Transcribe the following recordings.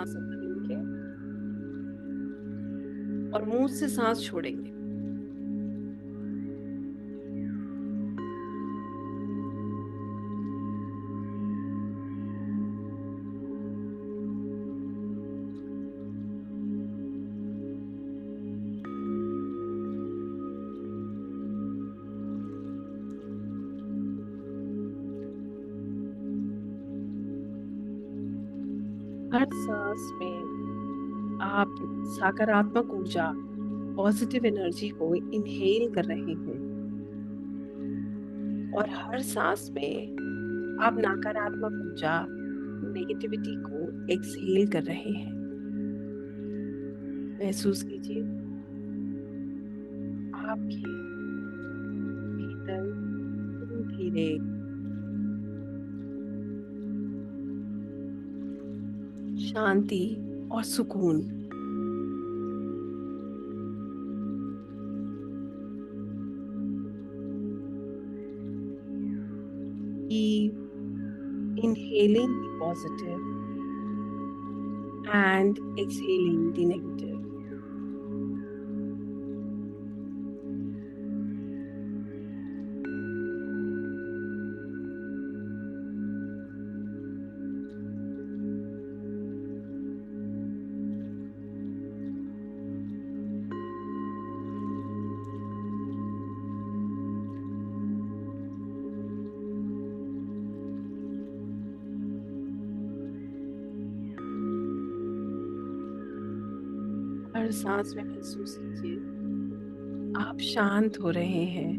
सांस अंदर लेंगे और मुंह से सांस छोड़ेंगे। हर सांस में आप सकारात्मक ऊर्जा, पॉजिटिव एनर्जी को इनहेल कर रहे हैं और हर सांस में आप नकारात्मक ऊर्जा, नेगेटिविटी को एक्सहेल कर रहे हैं। महसूस कीजिए आपके भीतर धीरे धीरे शांति और सुकून की inhaling the positive and exhaling the negative. हर सांस में महसूस कीजिए आप शांत हो रहे हैं।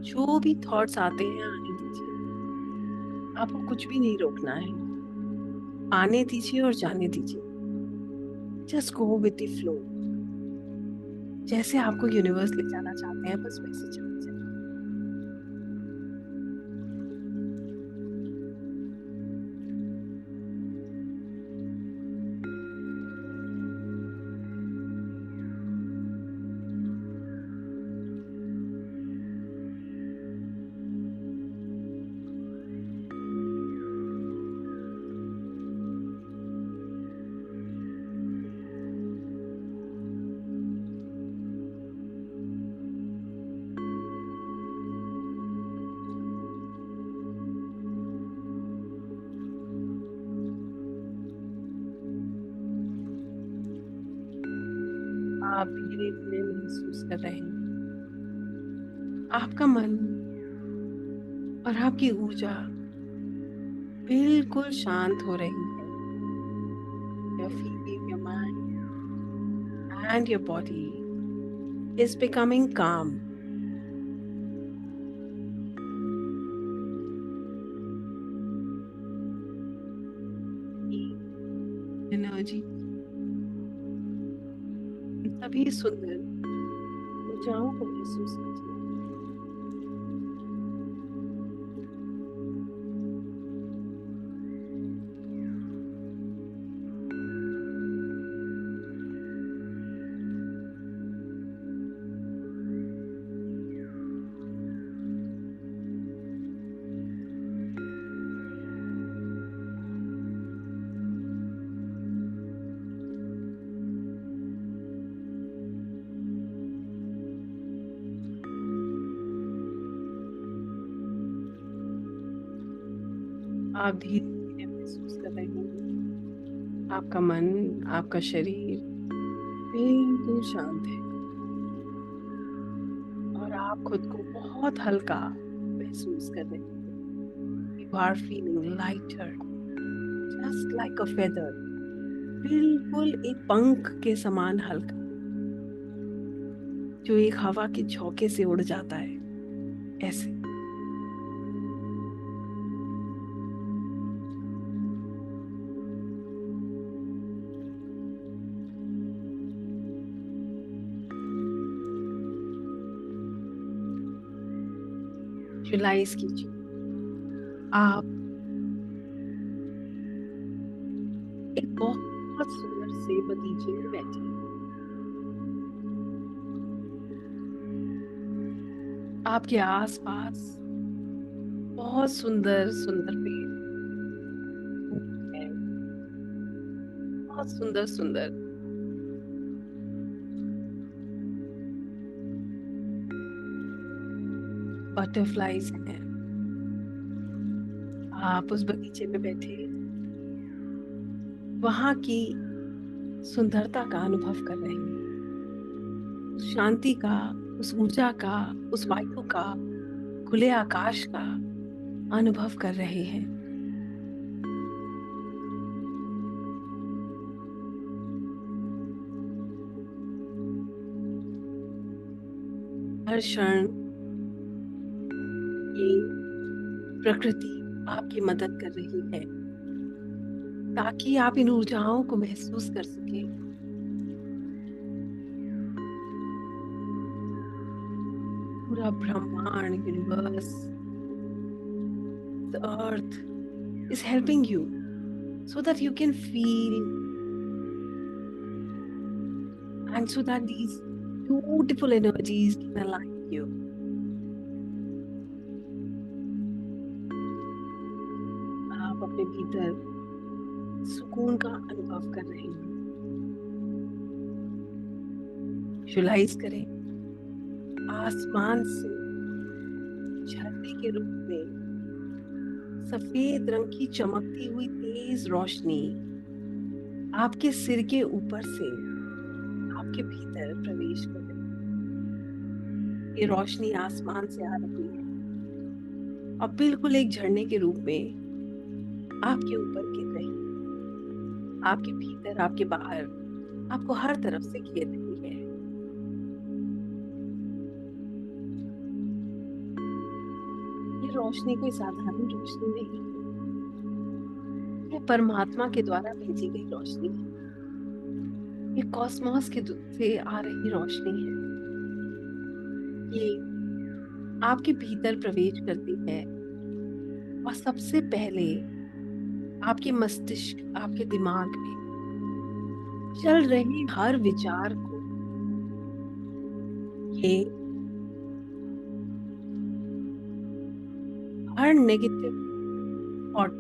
जो भी थॉट्स आते हैं आने दीजिए, आपको कुछ भी नहीं रोकना है। आने दीजिए और जाने दीजिए। Just go with the flow. जैसे आपको यूनिवर्स ले जाना चाहते हैं बस वैसे चले जाए। आप धीरे धीरे महसूस कर रहे हैं आपका मन और आपकी ऊर्जा बिल्कुल शांत हो रही है। You're feeling your mind and your body is becoming calm. Energy सभी सुंदर ऊर्जाओं को महसूस कीजिए। आप धीरे धीरे महसूस कर रहे हैं आपका मन, आपका शरीर बिल्कुल शांत है और आप खुद को बहुत हल्का महसूस कर रहे हैं। You are feeling lighter, just like a feather. बिल्कुल एक पंख के समान हल्का, जो एक हवा के झोंके से उड़ जाता है, ऐसे। विजुअलाइज कीजिए आप एक बहुत सुंदर से बगीचे में बैठे हैं। आपके आसपास बहुत सुंदर सुंदर पेड़ हैं। बहुत सुंदर सुंदर। बटरफ्लाईज हैं। आप उस बगीचे में बैठे वहां की सुंदरता का अनुभव कर रहे हैं, उस शांति का, उस ऊर्जा का, उस वायु का, खुले आकाश का अनुभव कर रहे हैं। हर क्षण ये प्रकृति आपकी मदद कर रही है ताकि आप इन ऊर्जाओं को महसूस कर सकें। पूरा ब्रह्मांड, universe, the earth is helping you so that you can feel, and so that these beautiful energies can align you. आप अपने भीतर सुकून का अनुभव कर रहे हैं। विजुलाइज करें आसमान से झरने के रूप में सफेद रंग की चमकती हुई तेज रोशनी आपके सिर के ऊपर से आपके भीतर प्रवेश कर रही है। ये रोशनी आसमान से आ रही है और बिल्कुल एक झरने के रूप में आपके ऊपर गिर रही है। आपके भीतर, आपके बाहर, आपको हर तरफ से घेर रही है। ये रोशनी कोई साधारण रोशनी नहीं है, ये परमात्मा के द्वारा भेजी गई रोशनी है। ये कॉस्मोस के से आ रही रोशनी है। ये आपके भीतर प्रवेश करती है और सबसे पहले आपके मस्तिष्क, आपके दिमाग में चल रहे हर विचार को ये हर नेगेटिव थॉट,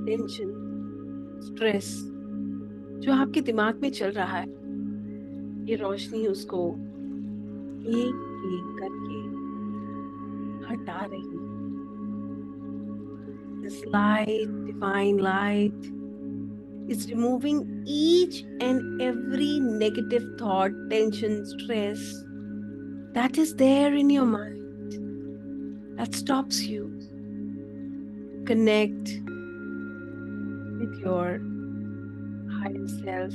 टेंशन, स्ट्रेस जो आपके दिमाग में चल रहा है, ये रोशनी उसको एक एक करके हटा रही है। This light, divine light, is removing each and every negative thought, tension, stress that is there in your mind that stops you to connect with your higher self.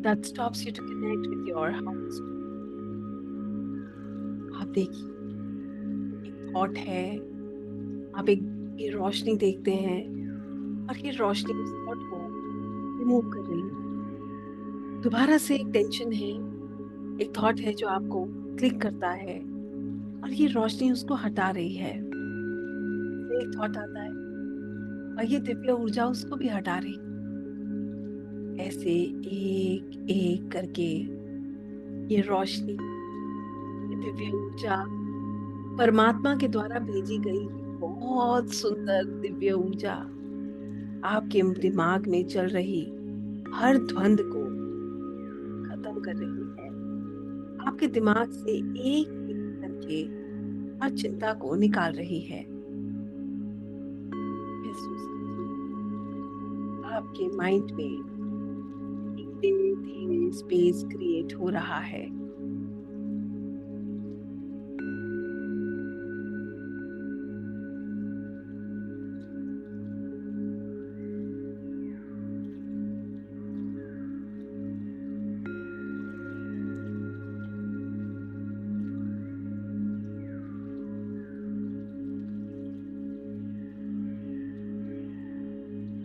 That stops you to connect with your heart. आप देखिए, एक thought है, आप एक ये रोशनी देखते हैं और ये रोशनी उस थॉट को रिमूव कर रही है। दोबारा से एक टेंशन है, एक थॉट है जो आपको क्लिक करता है और ये रोशनी उसको हटा रही है। फिर एक थॉट आता है और ये दिव्य ऊर्जा उसको भी हटा रही है। ऐसे एक एक करके ये रोशनी, ये दिव्य ऊर्जा, परमात्मा के द्वारा भेजी गई बहुत सुंदर दिव्य ऊर्जा आपके दिमाग में चल रही हर द्वंद को खत्म कर रही है। आपके दिमाग से एक एक करके हर चिंता को निकाल रही है। महसूस कीजिए आपके माइंड में धीरे धीरे स्पेस क्रिएट हो रहा है।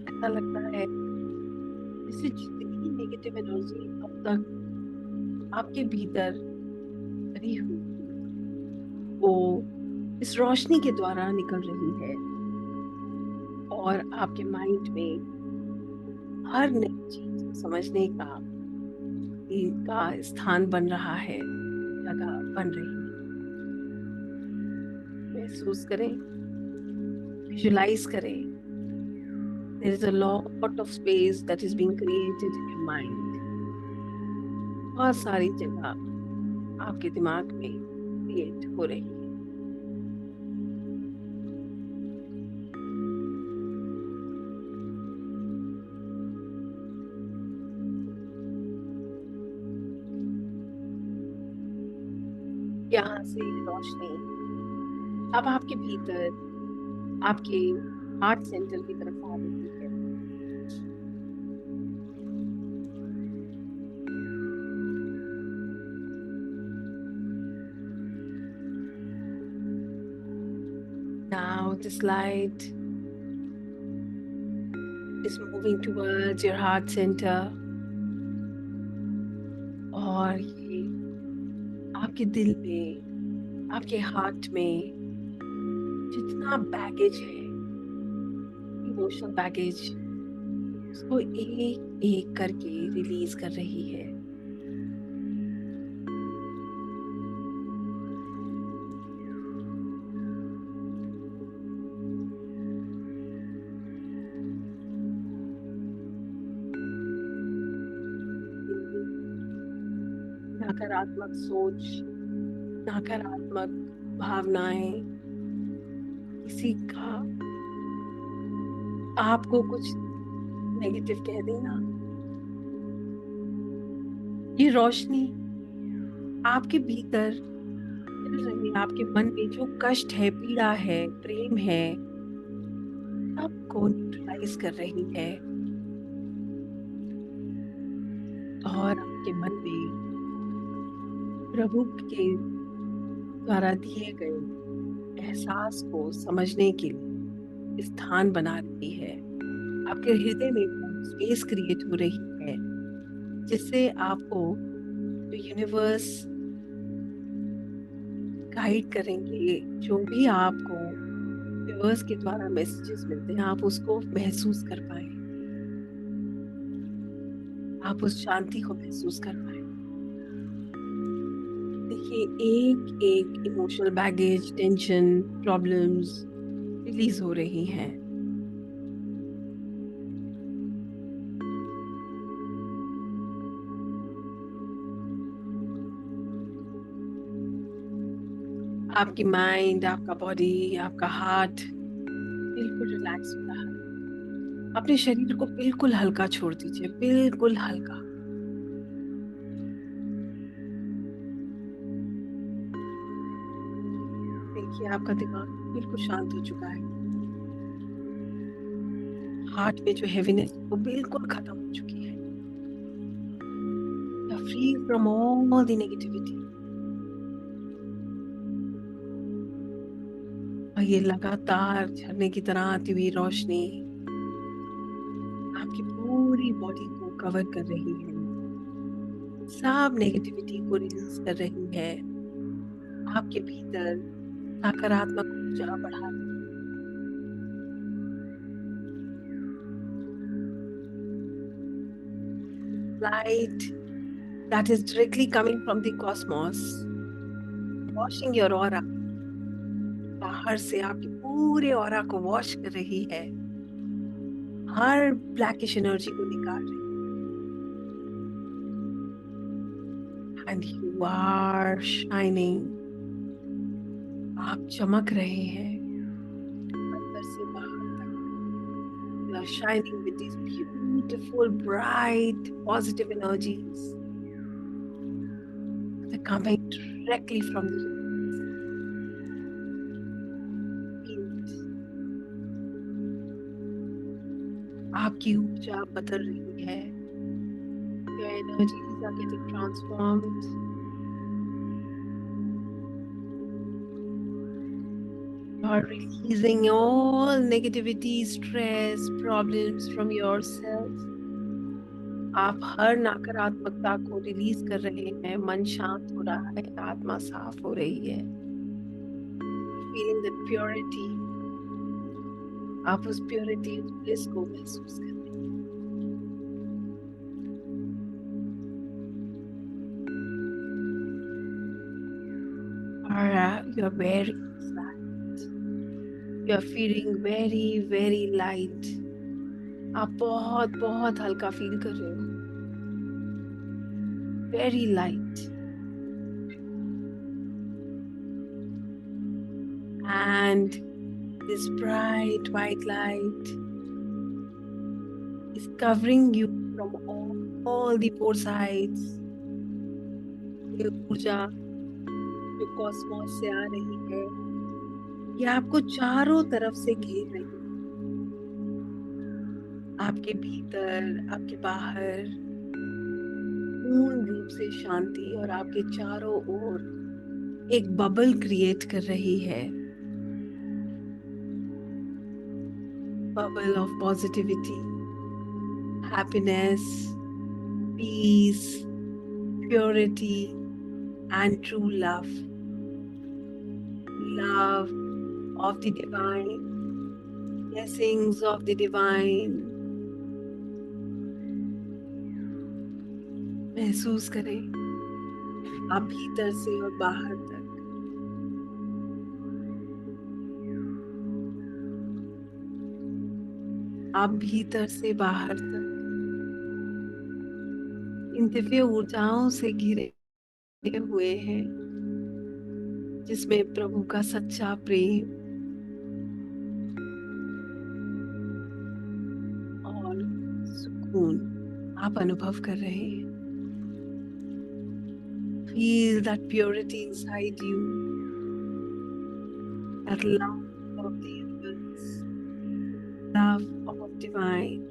ऐसा लगता है जैसे जितनी नेगेटिव एनर्जी अब तक आपके भीतर भरी हुई वो इस रोशनी के द्वारा निकल रही है और आपके माइंड में हर नई चीज को समझने का स्थान बन रहा है, जगह बन रही है। महसूस करें विजुलाइज करें, there is a lot of space that is being created in your mind. बहुत सारी जगह आपके दिमाग में क्रिएट हो रही है. यहाँ से रोशनी अब आपके भीतर, आपके हार्ट सेंटर की तरफ आ रही है. Now this light is moving towards your heart center, और ये आपके दिल में, आपके हार्ट में जितना बैगेज है, इमोशनल बैगेज, उसको एक एक करके रिलीज कर रही है. नकारात्मक सोच, नकारात्मक भावनाएं, किसी का आपको कुछ नेगेटिव कह देना, ये रोशनी आपके भीतर चल रही है. आपके मन में जो कष्ट है, पीड़ा है, प्रेम है, सबको न्यूट्रलाइज कर रही है. और आपके मन में प्रभु के द्वारा दिए गए एहसास को समझने के लिए स्थान बना रही है. आपके हृदय में स्पेस क्रिएट हो रही है, जिससे आपको जो यूनिवर्स गाइड करेंगे, जो भी आपको यूनिवर्स के द्वारा मैसेजेस मिलते हैं, आप उसको महसूस कर पाए, आप उस शांति को महसूस कर पाए. देखिए, एक एक emotional baggage, tension, problems release हो रही हैं. आपकी माइंड, आपका बॉडी, आपका हार्ट बिल्कुल रिलैक्स हो रहा है. अपने शरीर को बिल्कुल हल्का छोड़ दीजिए, बिल्कुल हल्का. देखिए, आपका दिमाग बिल्कुल शांत हो चुका है. हार्ट में जो हेवीनेस वो बिल्कुल खत्म हो चुकी है. You are free from all the negativity. और ये लगातार झरने की तरह आती हुई रोशनी आपकी पूरी बॉडी को कवर कर रही है, सब नेगेटिविटी को रिलीज कर रही है. आपके भीतर सकारात्मक ऊर्जा बढ़ा रही है. Light that is directly coming from the cosmos, washing your aura. बाहर से आपके पूरे ऑरा को वॉश कर रही है, हर ब्लैकिश एनर्जी को निकाल रही है. And you are shining. आप चमक रहे हैं अंदर से बाहर तक. You are shining with these beautiful, bright, positive energies that are coming directly from the आपकी ऊर्जा बदल रही है. Your energies are getting transformed. You are releasing all negativity, stress, problems from yourself. आप हर नकारात्मकता को रिलीज कर रहे हैं. मन शांत हो रहा है, आत्मा साफ हो रही है. Feeling that purity. आप उस प्योरिटी, उस ब्लिस को महसूस करते हैं. और you are wearing this light. You are feeling very very light. आप बहुत बहुत हल्का फील कर रहे हो, very light. And this bright white light is covering you from all the four sides। ये ऊर्जा जो कॉस्मोस से आ रही है, ये आपको चारों तरफ से घेर रही है, आपके भीतर, आपके बाहर, पूर्ण रूप से शांति और आपके चारों ओर एक बबल क्रिएट कर रही है। Bubble of positivity, happiness, peace, purity and true love. Love of the divine, blessings of the divine। महसूस करें आप भीतर से और बाहर तक। आप भीतर से बाहर तक इन दिव्य ऊर्जाओं से घिरे हुए हैं, जिसमें प्रभु का सच्चा प्रेम और सुकून आप अनुभव कर रहे हैं। Feel that purity inside you, that love of the universe, love of divine।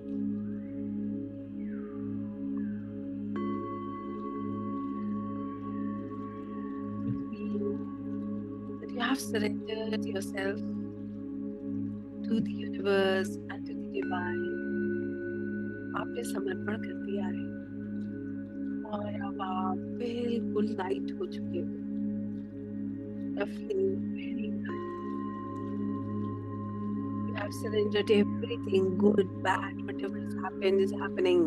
Feel that you have surrendered yourself to the universe and to the divine। आपने समर्पण कर दिया है और अब आप बिल्कुल लाइट हो चुके हो। You're feeling very light। You have surrendered everything, good, bad, whatever has happened is happening।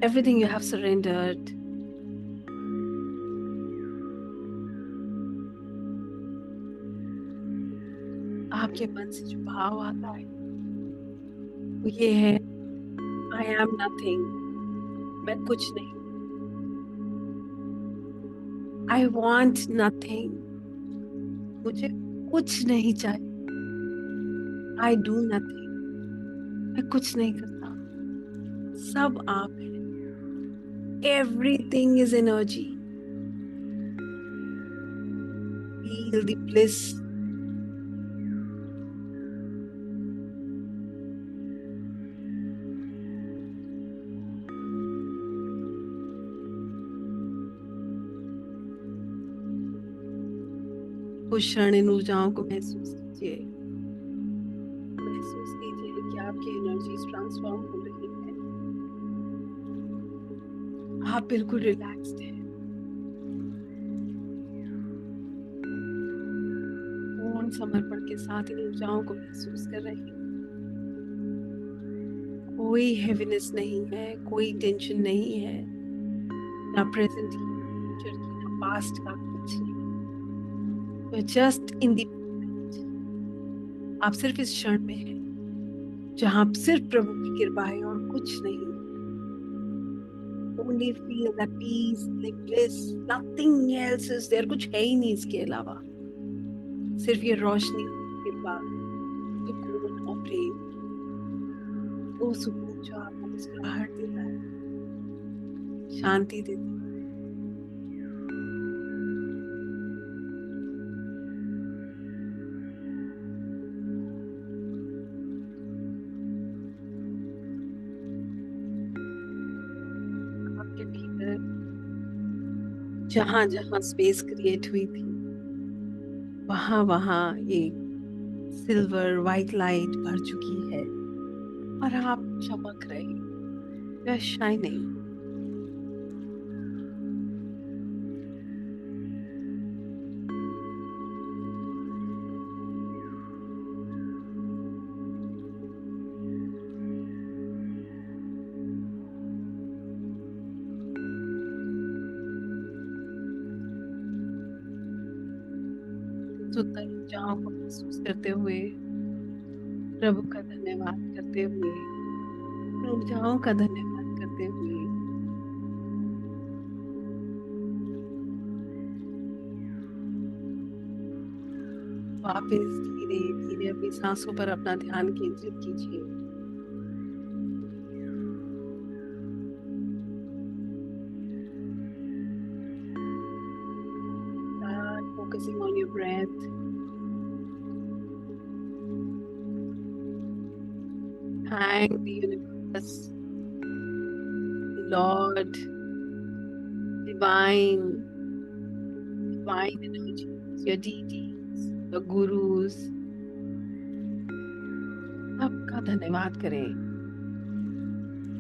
Everything you have surrendered। आपके मन से जो भाव आता है वो ये है, I am nothing। मैं कुछ नहीं। I want nothing। मुझे कुछ नहीं चाहिए। I do nothing। मैं कुछ नहीं करता। सब आप हैं। Everything is energy। Feel the bliss। कुछ क्षण इन ऊर्जाओं को महसूस कीजिए। महसूस कीजिए कि आपकी एनर्जीज ट्रांसफॉर्म हो रही है। आप बिल्कुल रिलैक्स्ड हैं। पूर्ण समर्पण के साथ इन ऊर्जाओं को महसूस कर रहे हैं। कोई हेवीनेस नहीं है, कोई टेंशन नहीं है, ना प्रेजेंट की, फ्यूचर की, ना पास्ट का, कुछ नहीं। Just in the moment. आप सिर्फ इस क्षण में हैं जहां सिर्फ प्रभु की कृपा है और कुछ नहीं। Only feel that peace, the bliss, nothing else is there। कुछ है ही नहीं इसके अलावा, सिर्फ ये रोशनी, कृपा, सुकून और प्रेम। वो सुकून जो आपको मुस्कुराहट देता है, शांति देता है। आपके भीतर जहां जहां स्पेस क्रिएट हुई थी, वहां वहां एक सिल्वर व्हाइट लाइट भर चुकी है और आप चमक रहे हैं। You are shining. सुंदर ऊर्जाओं को महसूस करते हुए, प्रभु का धन्यवाद करते हुए, उन ऊर्जाओं का धन्यवाद करते हुए वापस धीरे धीरे अपनी सांसों पर अपना ध्यान केंद्रित कीजिए। Start focusing on your breath. Thank the universe, the Lord, divine energies, your deities, your gurus, सबका धन्यवाद करें।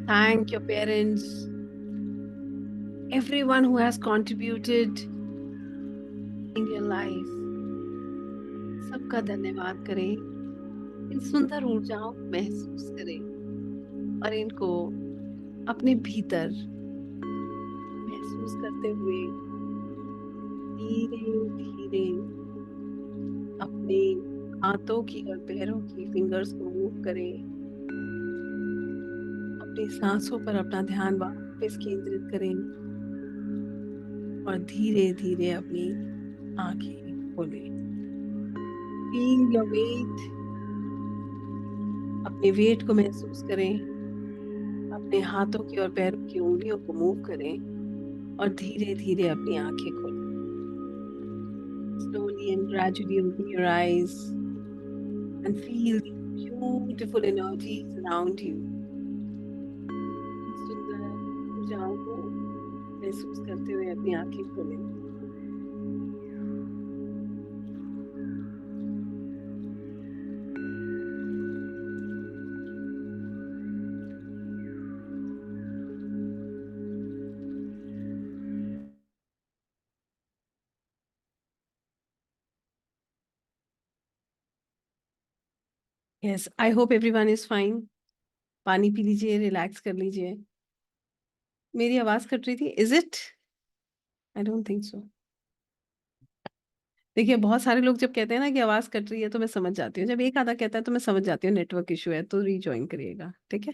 Thank your parents, everyone who has contributed in your life. सबका धन्यवाद करें। इन सुंदर ऊर्जाओं को महसूस करें और इनको अपने भीतर महसूस करते हुए धीरे धीरे अपने हाथों की और पैरों की फिंगर्स को मूव करें। अपनी सांसों पर अपना ध्यान वापस केंद्रित करें और धीरे धीरे अपनी आंखें खोलें। Feel your weight, अपने वेट को महसूस करें। अपने हाथों की और पैरों की उंगलियों को मूव करें और धीरे धीरे अपनी आंखें खोलें। Slowly and gradually open your eyes and feel the beautiful energies around you. सुंदर ऊर्जाओं को महसूस करते हुए अपनी आंखें खोलें। Yes, I hope everyone is fine. पानी पी लीजिए, रिलैक्स कर लीजिए। मेरी आवाज कट रही थी? Is it? I don't think so. देखिए, बहुत सारे लोग जब कहते हैं ना कि आवाज कट रही है तो मैं समझ जाती हूँ। जब एक आधा कहता है तो मैं समझ जाती हूँ नेटवर्क इशू है, तो रीजॉइन करिएगा, ठीक है?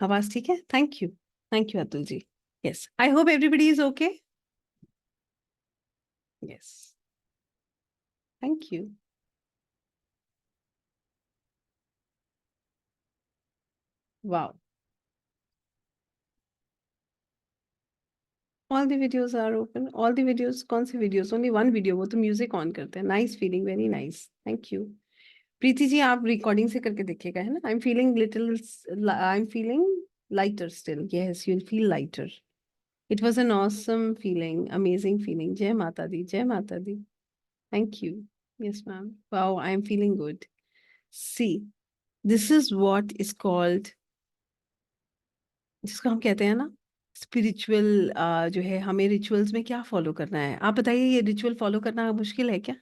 आवाज ठीक है? Thank you Atul ji. Yes, I hope everybody is okay. Yes, thank you. Wow, all the videos are open. All the videos? कौन सी वीडियोस? ओनली वन वीडियो, वो तो म्यूजिक ऑन करते हैं। Nice feeling, very nice, thank you. Preeti ji, आप recording से करके देखिएगा, है ना? I am feeling lighter still. Yes, you will feel lighter. It was an awesome feeling, amazing feeling. जय माता दी, जय माता दी। Thank you. Yes ma'am, wow, I am feeling good. See, this is what is called, जिसको हम कहते हैं ना स्पिरिचुअल। जो है, हमें रिचुअल्स में क्या फॉलो करना है? आप बताइए, ये रिचुअल फॉलो करना मुश्किल है क्या?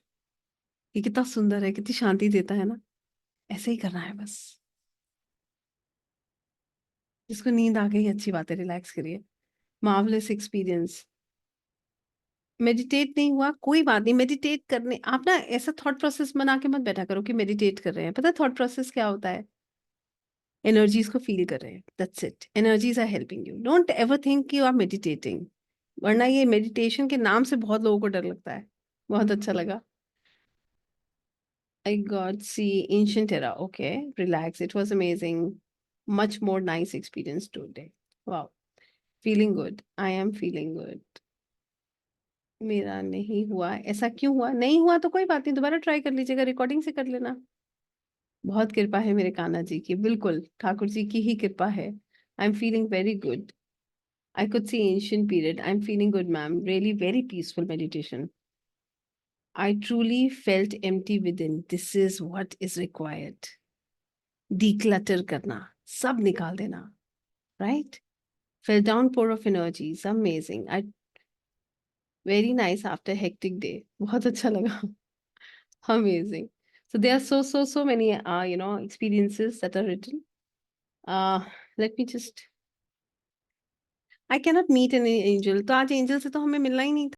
ये कितना सुंदर है, कितनी शांति देता है ना। ऐसे ही करना है बस। जिसको नींद आ गई, अच्छी बात है, रिलैक्स करिए। Marvellous experience. मेडिटेट नहीं हुआ, कोई बात नहीं। मेडिटेट करने आप ना ऐसा थॉट प्रोसेस बना के मत बैठा करो कि मेडिटेट कर रहे हैं। पता है थॉट प्रोसेस क्या होता है? एनर्जीज को फील कर रहे हैं, that's it. Energies are helping you, don't ever think you are meditating. वरना ये मेडिटेशन के नाम से बहुत लोगों को डर लगता है। बहुत अच्छा लगा। I got see ancient era. Okay, relax. It was amazing. Much more nice experience today. Wow. Feeling good. I am feeling good. मेरा नहीं हुआ, ऐसा क्यों हुआ? नहीं हुआ तो कोई बात नहीं, दोबारा ट्राई कर लीजिएगा, रिकॉर्डिंग से कर लेना। बहुत कृपा है मेरे कान्हा जी की, बिल्कुल ठाकुर जी की ही कृपा है। आई am feeling very good. I could see ancient period. I'm feeling good, ma'am. Really very peaceful meditation. I truly felt empty within. This is what is required. Declutter करना, सब निकाल देना, right? Fell downpour of energies. Amazing. I very nice after hectic day. बहुत अच्छा लगा. Amazing. So there are so many experiences that are written. Uh, let me just. I cannot meet an angel. तो आज angel से तो हमें मिलना ही नहीं था.